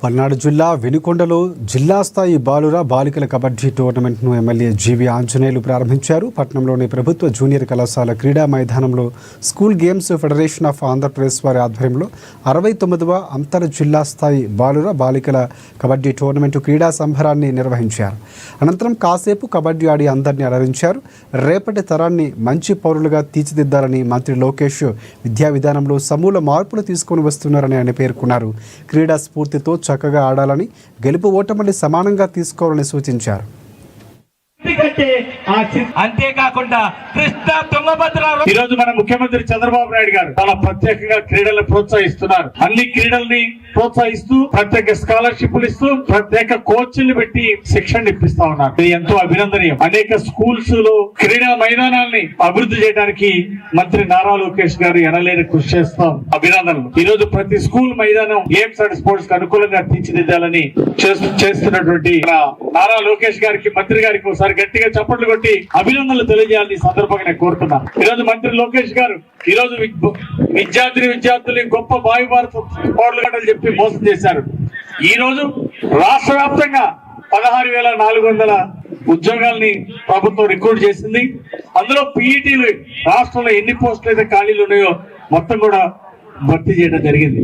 పల్నాడు జిల్లా వెనుకొండలో జిల్లా స్థాయి బాలుర బాలికల కబడ్డీ టోర్నమెంట్ను ఎమ్మెల్యే జీవి ఆంజనేయులు ప్రారంభించారు. పట్టణంలోని ప్రభుత్వ జూనియర్ కళాశాల క్రీడా మైదానంలో school games federation of Andhra Pradesh వారి ఆధ్వర్యంలో 69వ అంతర్ జిల్లా స్థాయి బాలుర బాలికల కబడ్డీ టోర్నమెంటు క్రీడా సంబరాన్ని నిర్వహించారు. అనంతరం కాసేపు కబడ్డీ ఆడి అందరినీ అలరించారు. రేపటి తరాన్ని మంచి పౌరులుగా తీర్చిదిద్దాలని మంత్రి లోకేష్ విద్యా విధానంలో సమూల మార్పులు తీసుకొని వస్తున్నారని ఆయన పేర్కొన్నారు. క్రీడా స్ఫూర్తితో చక్కగా ఆడాలని, గెలుపు ఓటమిని సమానంగా తీసుకోవాలని సూచించారు. అంతేకాకుండా కృష్ణా తుంగభద్ర ఈ రోజు మన ముఖ్యమంత్రి చంద్రబాబు నాయుడు గారు చాలా ప్రత్యేకంగా క్రీడలను ప్రోత్సహిస్తున్నారు. అన్ని క్రీడల్ని ప్రోత్సహిస్తూ ప్రత్యేక స్కాలర్షిప్లు ఇస్తూ ప్రత్యేక కోచ్లు పెట్టి శిక్షణ ఇప్పిస్తా ఉన్నారు. ఇది ఎంతో అభినందనీయం. అనేక స్కూల్స్ లో క్రీడా మైదానాల్ని అభివృద్ధి చేయడానికి మంత్రి నారా లోకేష్ గారు ఎనలేని కృషి చేస్తాం. అభినందనలు. ఈ రోజు ప్రతి స్కూల్ మైదానం గేమ్స్ అండ్ స్పోర్ట్స్ కు అనుకూలంగా తీర్చిదిద్దాలని చేస్తున్నటువంటి నారా లోకేష్ గారికి, మంత్రి గారికి ఒకసారి గట్టిగా చప్పట్లు కొట్టి అభినందనలు తెలియజేయాలని సందర్భంగా నేను కోరుతున్నాను. ఈ రోజు మంత్రి లోకేష్ గారు ఈ రోజు విద్యార్థులు గొప్ప భావి భారత పౌరులు చెప్పి మోసం చేశారు. ఈ రోజు రాష్ట్ర వ్యాప్తంగా 16,400 ఉద్యోగాల్ని ప్రభుత్వం రిక్రూట్ చేసింది. అందులో పీఈటీలు రాష్ట్రంలో ఎన్ని పోస్టులు అయితే ఖాళీలు ఉన్నాయో మొత్తం కూడా భర్తీ చేయడం జరిగింది.